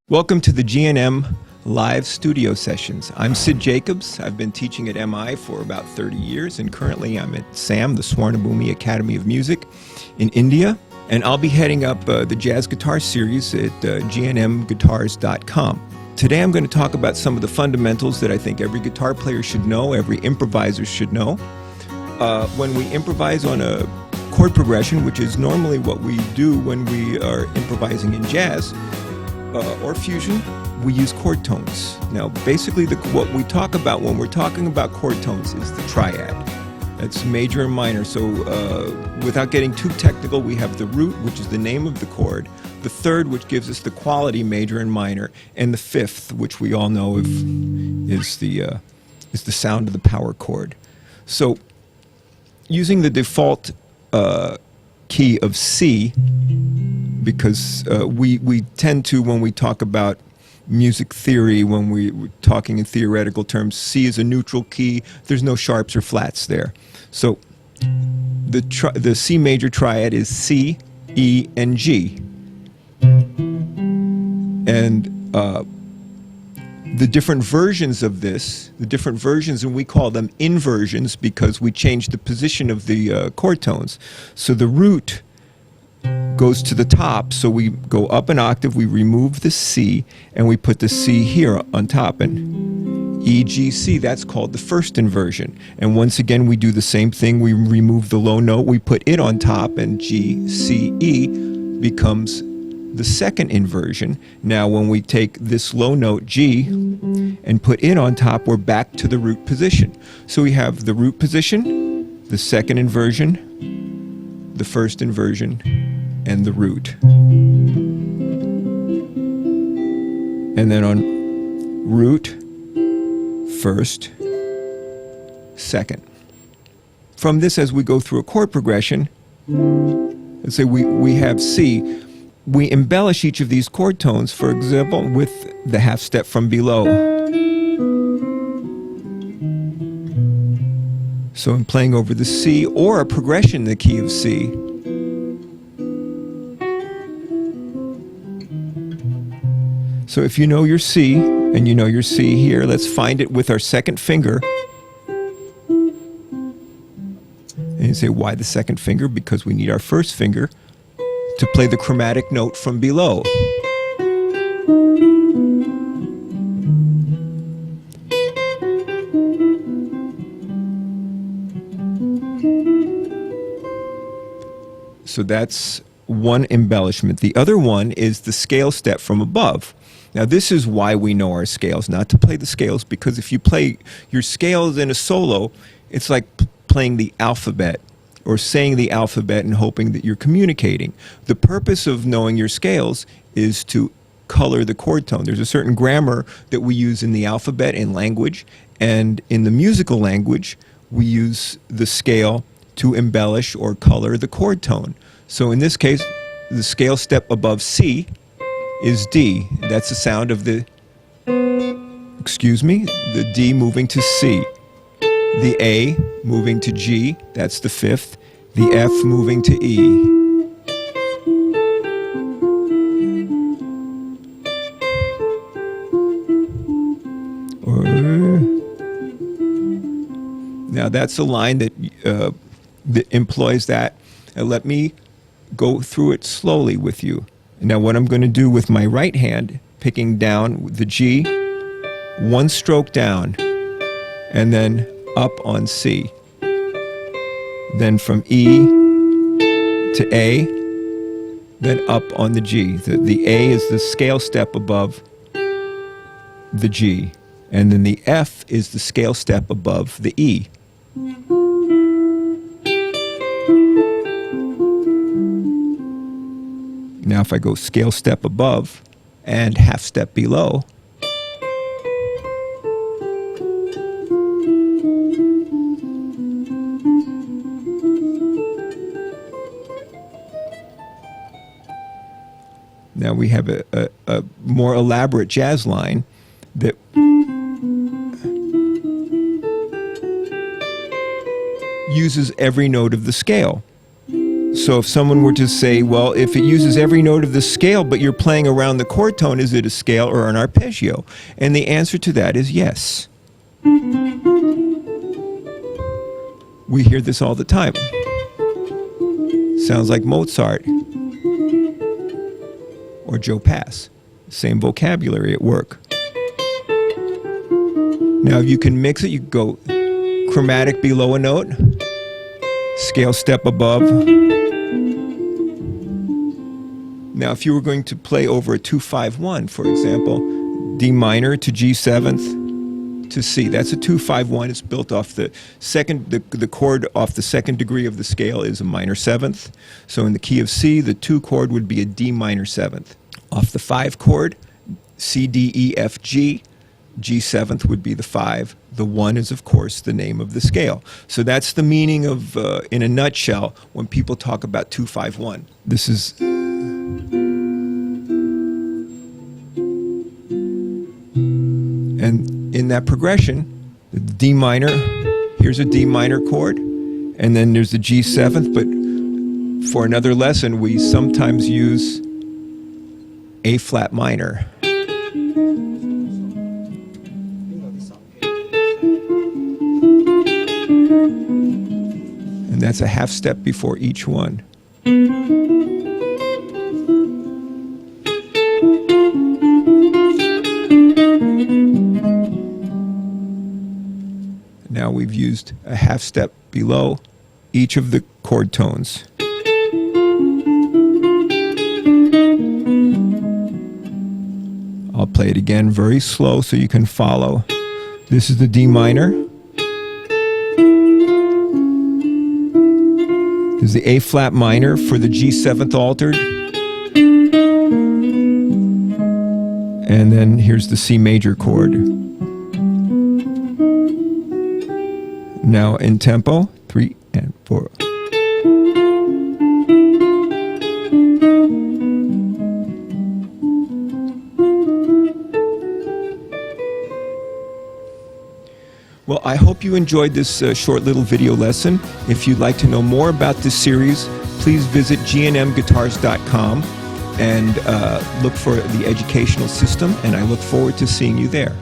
Welcome to the GNM Live Studio Sessions. I'm Sid Jacobs. I've been teaching at MI for about 30 years, and currently I'm at SAM, the Swarnabhoomi Academy of Music in India, and I'll be heading up the jazz guitar series at gnmguitars.com. Today I'm going to talk about some of the fundamentals that I think every guitar player should know, every improviser should know. When we improvise on a chord progression, which is normally what we do when we are improvising in jazz, or fusion, we use chord tones. Now, basically, what we talk about when we're talking about chord tones is the triad. That's major and minor. So, without getting too technical, we have the root, which is the name of the chord, the third, which gives us the quality, major and minor, and the fifth, which we all know is the sound of the power chord. So, using the default key of C, because we tend to, when we talk about music theory, when we're talking in theoretical terms, C is a neutral key. There's no sharps or flats there. So the C major triad is C, E, and G. And the different versions of this, and we call them inversions because we change the position of the chord tones. So the root goes to the top, so we go up an octave, we remove the C, and we put the C here on top, and E, G, C, that's called the first inversion. And once again, we do the same thing, we remove the low note, we put it on top, and G, C, E becomes the second inversion. Now when we take this low note G and put it on top, we're back to the root position. So we have the root position, the second inversion, the first inversion, and the root. And then on root, first, second. From this, as we go through a chord progression, let's say we have C, we embellish each of these chord tones, for example, with the half step from below. So I'm playing over the C, or a progression in the key of C. So if you know your C, and you know your C here, let's find it with our second finger. And you say, why the second finger? Because we need our first finger to play the chromatic note from below. So that's one embellishment. The other one is the scale step from above. Now this is why we know our scales, not to play the scales, because if you play your scales in a solo, it's like playing the alphabet or saying the alphabet and hoping that you're communicating. The purpose of knowing your scales is to color the chord tone. There's a certain grammar that we use in the alphabet in language, and in the musical language, we use the scale to embellish or color the chord tone. So in this case, the scale step above C is D. That's the sound of the D moving to C. The A moving to G, that's the fifth. The F moving to E. Now that's a line that employs that. Let me go through it slowly with you. Now what I'm going to do with my right hand, picking down the G, one stroke down, and then up on C. Then from E to A, then up on the G. The A is the scale step above the G, and then the F is the scale step above the E. Now if I go scale step above and half step below, now we have a more elaborate jazz line that uses every note of the scale. So if someone were to say, well, if it uses every note of the scale, but you're playing around the chord tone, is it a scale or an arpeggio? And the answer to that is yes. We hear this all the time. Sounds like Mozart or Joe Pass. Same vocabulary at work. Now, if you can mix it, you go chromatic below a note, scale step above. Now, if you were going to play over a 2-5-1, for example, D minor to G seventh to C, that's a 2-5-1. It's built off the second, the chord off the second degree of the scale is a minor seventh. So in the key of C, the 2 chord would be a D minor seventh. Off the 5 chord, C, D, E, F, G, G seventh would be the 5. The 1 is, of course, the name of the scale. So that's the meaning of, in a nutshell, when people talk about 2-5-1. This is... And in that progression, the D minor, here's a D minor chord, and then there's the G seventh, but for another lesson, we sometimes use A flat minor. And that's a half step before each one. Now we've used a half step below each of the chord tones. I'll play it again very slow so you can follow. This is the D minor. There's the A flat minor for the G seventh altered. And then here's the C major chord. Now in tempo, 3 and 4. Well, I hope you enjoyed this short little video lesson. If you'd like to know more about this series, please visit gnmguitars.com and look for the educational system, and I look forward to seeing you there.